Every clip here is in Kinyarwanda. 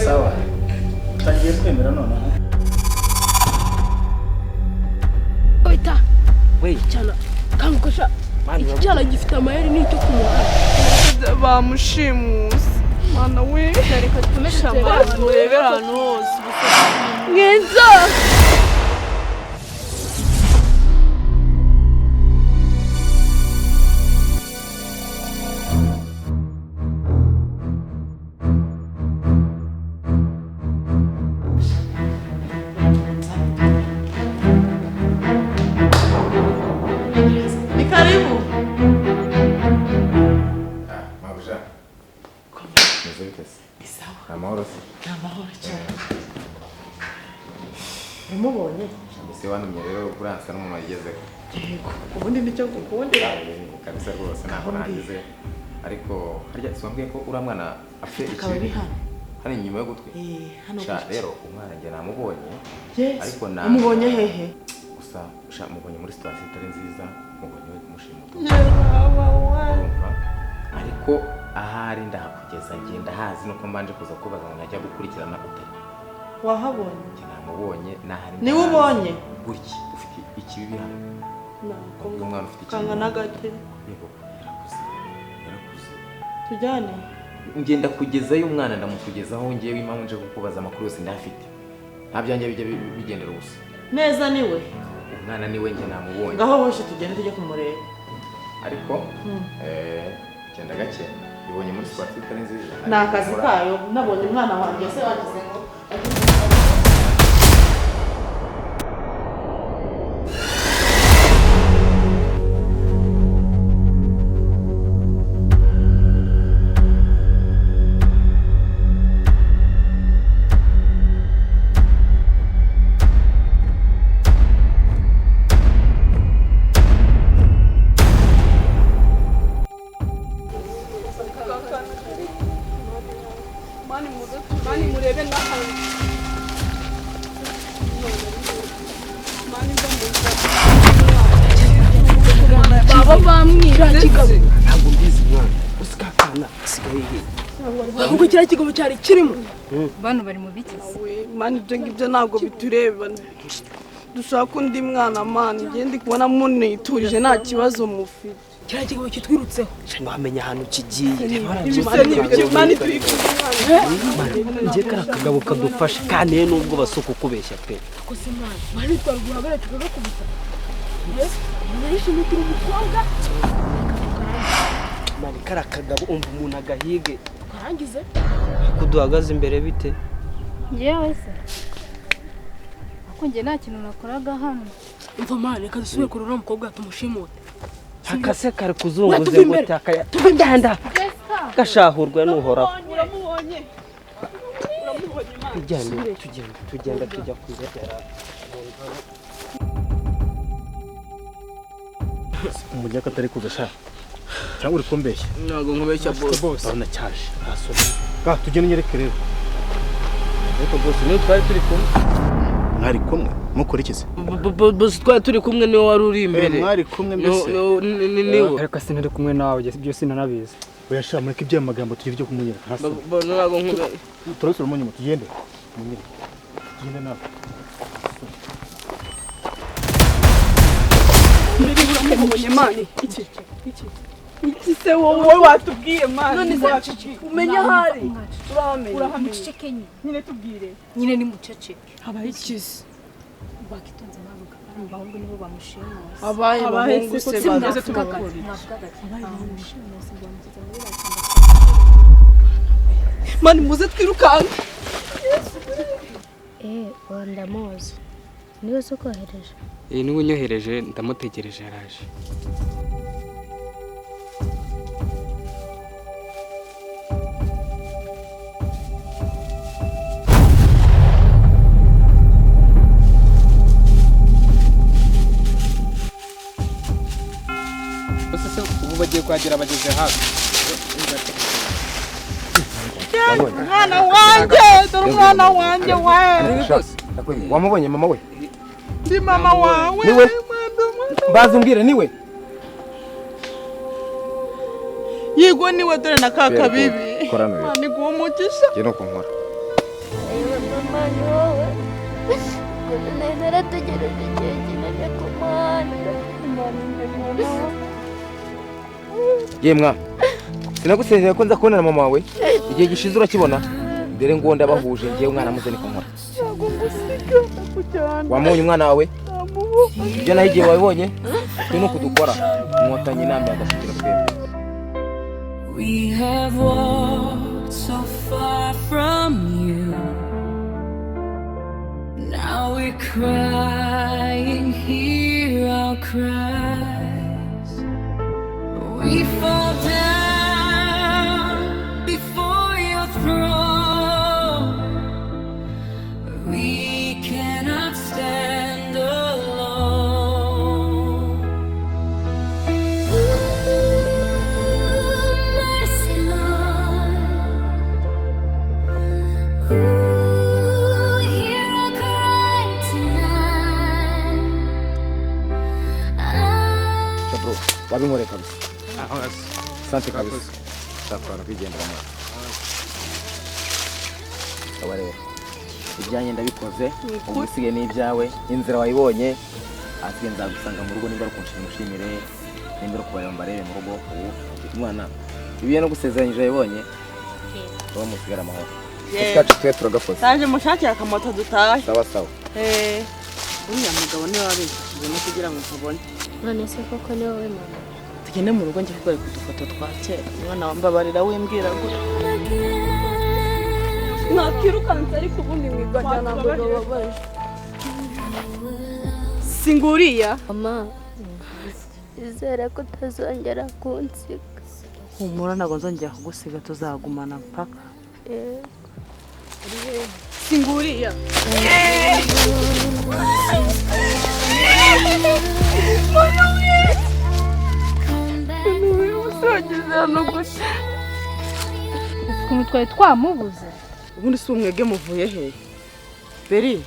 sawa tagiye kwemera none oita we cyana kangukosha icyana gifite amayeri n'icyo kumuhanda bamushimusa mana we reka tumesha abantu murebera ahantu hose ngenza Mubonye mbese wanumye rero kuransa n'umuntu wagezeho yego ubundi nicyo gukundira kabisa rwose ntabwo nagize ariko harya siwambwiye ko uriya mwana afite ikindi hano inyuma yo gutwi hano rero umwana njye namubonye ariko namubonye hehe gusa mubonye muri situation itari nziza mubonye we kumushimuta ariko ahari ndahakugeza ngenda hazi nuko mbanje kuza kubaza ngo najya gukurikirana utari wahabonye namubonye nahari niwe ubonye gutya ufite ikibibi hano nako umwana ufite kangana gate yego yarakuze tujyane ngenda kugezayo umwana ndamukugezaho ngiye impamvu nje kukubaza amakuru yose ndafite nta byanjye bijya bigendera gusa neza niwe umwana niwe nge namubonye ngaho hoshe tugende tujye kumureba ariko genda gake bibonye muri sport itari nziza nakazi kayo nabonye umwana wanjye se wagize ngo mani murebe naho baba bamwira kigabo ntabwo mbizi mwana usikakana sigaye ahubwo kiriya kigabo cyari kirimo bano bari mu biki mani ibyo ngibyo ntabwo bitureba dushaka undi mwana mani ngende kubona muniturije nta kibazo mufite kiriya kigabo kitwirutseho ntiwamenya ahantu kigiye mani turi njye kari akagabo kadufashe kandi nubwo basuka ukubeshya pe akoze mwana mani twarguhabara tukagakubita nishimye turi umukobwa mani kari akagabo umva umuntu agahige karangize ko duhagaze imbere bite yewe se ako njye nta kintu nakoraga hano umva mani reka dusubire kuri uriya mukobwa tumushimute akase kari kuzunguze ngo takayanda gashahurwa n'uhoraho uramubonye tugenda tujya kuzatera umujya katari kuzasha cyangwa uri kumbeshya ntago nkubeshya boss abona cyaje asoma tugende nyereke rero ariko boss niyo twari turi kumwe mwari kumwe mukora ikize boss twari turi kumwe niwe wari uri imbere mwari kumwe mbese niwe ariko sinari kumwe nawe byose nanabizi uyashaka muri ibyo magambo tugira byo kumunyera hasi ntago nkube turasura mu nyuma tugende munyere tugende nawe uramubonye mani iki se wowe watubwiye mani none se umenya hari urahamuceceke nyine tubwire nyine ni muceceke habaye ikizi bakitonze navuga abahungu nibo bamushimusa abaye bahungu se bageze tubakora mani muze twirukanka ndamuzi niwe se kohereje niwe unyohereje ndamutegereje yaraje ubu bagiye kuhagera bageze hafi umwana wanjye dore umwana wanjye we wamubonye mama we ndi mama wawe niwe bazi umbwire niwe yego niwe dore na kaka bibi korana rero Mani guha umugisha. ngiye no kunkora Ayiwe mama ni wowe. Gusa nari narategereje igihe kinini ku muhanda. yemwa sinagusezeye ko nza kubonana mama wawe igihe gishize urakibona dore ngo ndabahuje ngiye umwana muze ni kunkora Ntabwo ngusiga ndakujyana. wamubonye umwana wawe Namubonye. ibyo naho igihe wabibonye twe nuko dukora inkotanyi inama yagasukira twebwe. We have walked so far from you. Now we're crying, hear our cries. We fall down before your throne. We cannot stand alone. Mercy, Lord. Hear our cry tonight. Bro wabinkoreye kabisa sante kabisa sakora kwigendera mu abareba ibyanjye ndabikoze ubu usigaye n'ibyawe inzira wayibonye asigaye nzagusanga mu rugo nimba rukunshimire nimba rukubareba mbarebe mu rugo ubu ufite umwana ibiye no gusezeranyije yabonye uba musigara amahoro twacu twe turagakoze Taje mushakira akamoto dutahe. sawa sawa Uriya mugabo niwe wabishije no kugira ngo tubone. None se koko ni wowe mama? Tugende mu rugo njye kugora ku dufoto twa kera. Umwana wambabarira wembwira gura. Nakirukanze ariko ubundi mwigajya ntabwo bababaje. Singuriya. Mama, izere ko utazongera kunsiga. Humura ntabwo nzongera kugusiga tuzagumana mpaka. Singuriya. ukuntu twari twamubuze. Ubundi si umwege muvuye he? Beri,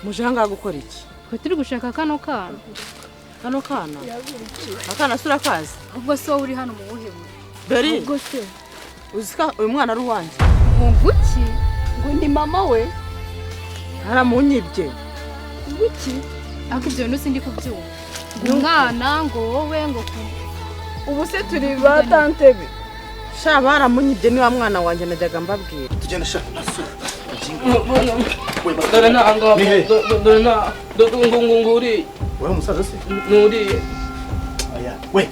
muje hanga gukora iki? Twe turi gushaka kano kana. Kano kana? Akana sura kazi? Ubwo se wowe uri hano mu buhe buri? Beri, Ubwo se uzika uyu mwana ari uwanje. Nguki? ngo ni mama we. Haramunyibye. Nguki? Ariko ibyo bintu sindi kubyumva. Ngo umwana ngo wowe ngo Ubu se turi ba tante be. Sha baramunyibye ni wa mwana wanje najyaga mbabwira. tugenda sha asu Dore na anga. Dore na ngunguri. wewe musaza se Nuri. aya we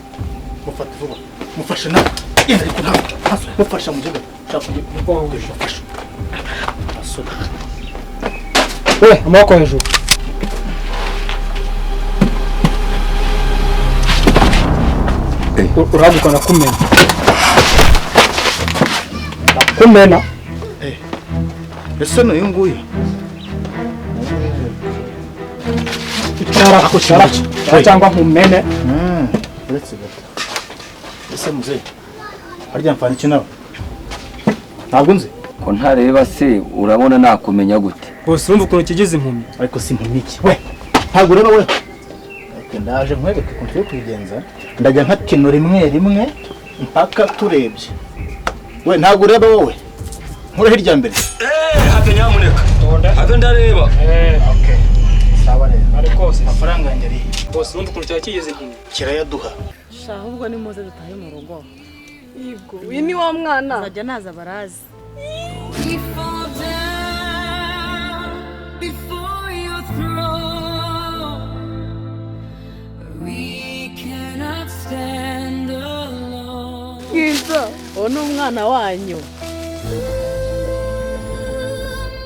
mufata vuba mufashe na yenda ariko nta mufasha mugende shaka kujya mufasha asu amaboko hejuru. Urahaguka nakumena. Nakumena? ese no yunguye Icara cyangwa nkumene. uretse gato ese muze harya mfana iki nawe ntabwo nzi ko ntareba se urabona nakumenya gute Bose urumva ukuntu kigize impumyi. ariko si impumyi iki we ntabwo ureba we ariko ndaje nkwereke ukuntu turi kwigenza ndajya nkakino rimwe rimwe mpaka turebye we ntabwo ureba wowe nkure hirya mbere habe nyamuneka habe ndareba okay sawa rero Ariko se amafaranga yanjye ari bose urumva ukuntu cyari kigize impumyi. kirayaduha Sha ahubwo ni muze dutahe mu rugo. Yego, uyu ni wa mwana. Azajya naza barazi. We fall down before your throne. We cannot stand alone. Bwiza. Uwo ni umwana wanyu.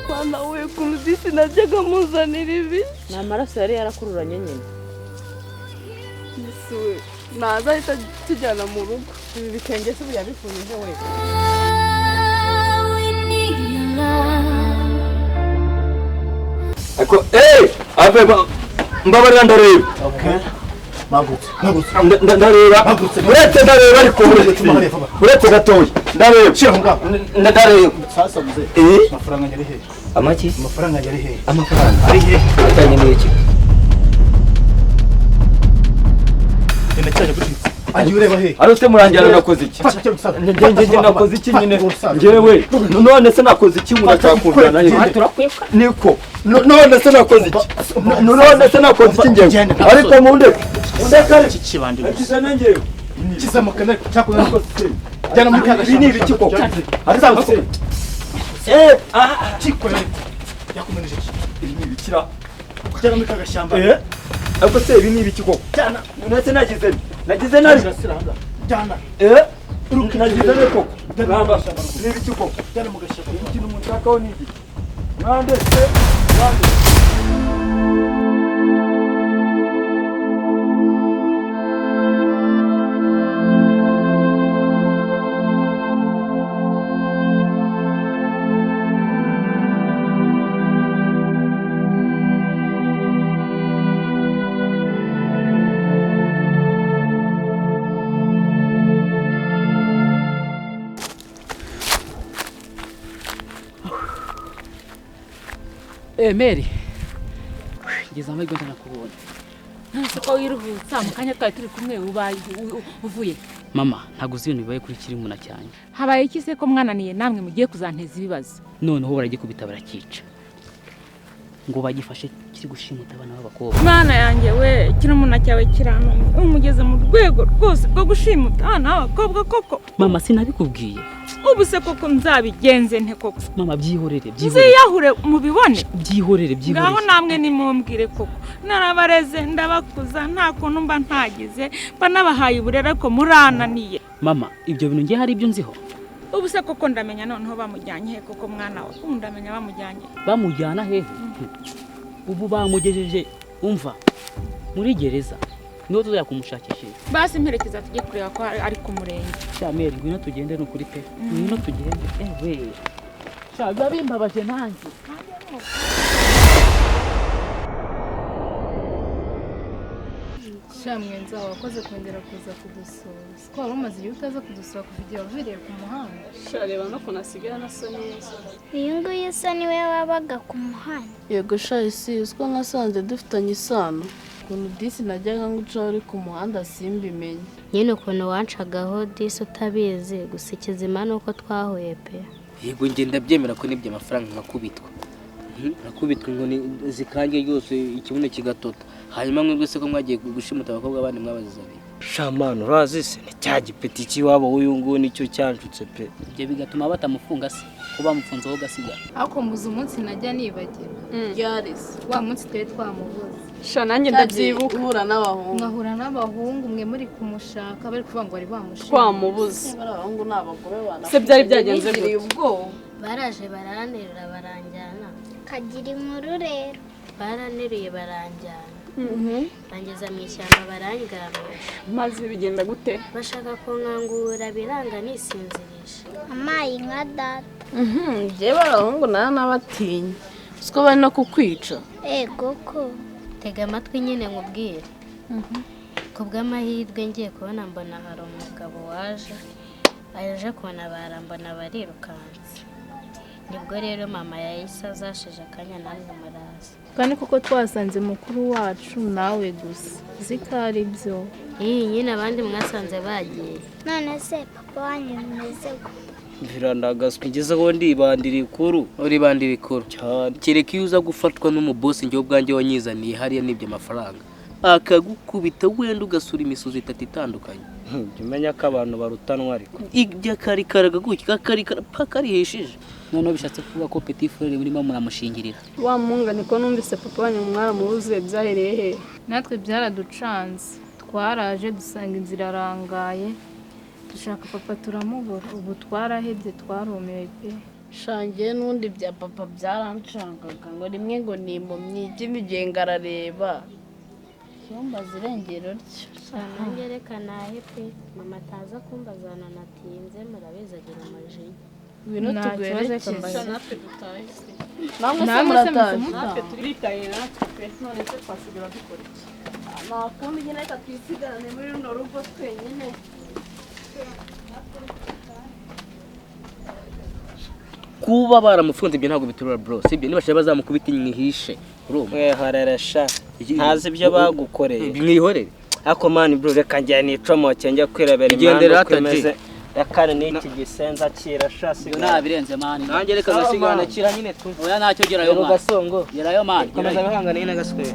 Mwana we ukuntu disi najyaga muzanira ibi. Ni amaraso yari yarakururanye nyine. Disi we naza ahita tujyana mu rugo. Ibi bitenge se ubuya bifunije we. We need your love. ariko habe mbabarira ndareba okay magutse ndareba uretse ndareba ariko uretse gatoya ndareba shira ngaho ndareba sasa muze amafaranga yari he amaki amafaranga yari he amafaranga ari he atanye n'iki ndacyaje gushitse agiye ureba he ari se murangira nakoze iki njye nakoze iki nyine njyewe none se nakoze iki munacakundana niko none se nakoze iki none se nakoze iki njyewe ariko mundekare iki kibandi gusa nanjyewe kizamuka cyakunda nakoze jana muri kaga ni ibiki koko ariko kikora yakumenije ibi ni ibikira jana muri kaga shamba ariko se ibi ni ibiki koko jana none se nagize nari jana nagize ne koko ramba ni ibiki koko jana mu gashaka ikintu muntakaho ni iki mwande se mwande Mary ngeze amahirwe ndanakubonye nonese ko wiruhutsa mu kanya twari turi kumwe uvuye mama ntabwo uzi ibintu bibaye kuri Kirimuna cyane habaye iki se ko mwananiye namwe mugiye kuzanteza ibibazo noneho baragikubita barakica ngo bagifashe kiri gushimuta abana b'abakobwa mwana yanjye we Kirimuna cyawe kiranumye umugeze mu rwego rwose rwo gushimuta abana b'abakobwa koko mama sinabikubwiye ubu se koko nzabigenze nte koko mama byihorere nziyahure mubibone byihorere ngaho namwe nimumbwire koko narabareze ndabakuza nta kuntu mba ntagize mba nabahaye uburere ko murananiye mama ibyo bintu ngiye hari ibyo nziho ubu se koko ndamenya noneho bamujyanye he koko mwana we ndamenya bamujyana hehe ubu bamugejeje umva muri gereza niho tuzajya kumushakishiriza basi mperekeza tujye kureba ko ari ku murenge Mary ngwino tugende n'ukuri pe ngwino tugende ewe shaga bimbabaje nanjye Shamwenza wakoze kongera kuza kudusura ko wari umaze igihe utaza kudusura kuva igihe waviriye ku muhanda shareba no kunasigaye nasa neza uyu nguyu usa niwe wabaga ku muhanda yego sha isi uziko nkasanze dufitanye isano ukuntu disi najyaga ngucaho uri ku muhanda simbimenye nyine ukuntu wancagaho disi utabizi gusa ikizima ni uko twahuye pe yego njye ndabyemera ko nibyo amafaranga nkakubitwa ngo zikange yose ikibuno kigatota hanyuma mwebwe se ko mwagiye gushimuta abakobwa abandi mwabazizaga shamano urazi se ni cya gipeti cy'iwabo w'uyu nguyu nicyo cyanshutse pe ibyo bigatuma batamufunga se kuba bamufunzeho gasigara ariko muzi umunsi najya nibagira yarese wa munsi twari twamubuze sha nanjye ndabyibuka uhura n'abahungu nkahura n'abahungu mwe muri kumushaka bari kuvuga ngo bari bamushimye twamubuze abahungu n'abagore bana se byari byagenze gute ubwoba baraje baranterura baranjyana kagira inkuru rero baraneruye baranjyana bangeza mu ishyamba barangamisha maze bigenda gute bashaka kunkangura biranga nisinzirisha amayi nka data njyewe abahungu n'abatinya siko bari no kukwica ego ko tega amatwi nyine nkubwire ku bw'amahirwe ngiye kubona mbona hari umugabo aje kubona barambona barirukanse nibwo rero mama yahise azashije akanya namwe muraza kandi kuko twasanze mukuru wacu nawe gusa ziko ari byo iyi nyine abandi mwasanze bagiye none se papa wanyu mumeze birandagaswe ngezeho ndibandira ikuru uribandira ikuru cyane kereka iyo uza gufatwa n'umubosi njye ubwanjye wanyizaniye hariya n'ibyo amafaranga akagukubita wenda ugasura imisozi itatu itandukanye umenya ko abantu barutanwa ariko ibyo akarikaraga gutya akarikara paka rihesheje noneho bishatse kuvuga ko petit frere murimo muramushingirira wa munga niko numvise papa wanyu mwaramubuze byahereye he natwe byaraducanze twaraje dusanga inzira arangaye dushaka papa turamubura ubu twarahebye twarumiwe pe shangiye n'undi bya papa byarancangaga ngo rimwe ngo ni impumyi by'imigenga arareba cyumba zirengero ryo nanjye reka nahe pe mama ataza kumbazana natinze murabizi agira umujinya ibintu tuguherekeza natwe dutahe namwe se Namwe se muratahe mutaha. natwe turitaye natwe pe none se twasigara dukora iki nta kundi nyine reka twisigarane muri runo rugo twenyine kuba baramufunze ibyo ntabwo biturura bro sibyo nibashaka bazamukubita inyihishe we hareresha ntazi ibyo bagukoreye mwihorere ako mani bro reka njya nicomoke njya kwirebera Igendera impano ataje. kwemeze yakane n'iki gisenza kirashasi Yo nabirenze mani. nanjye reka gasigana kira nyine tu Oya ntacyo gerayo mani. gasongo Gerayo mani. komeza bihangane nyine gaswera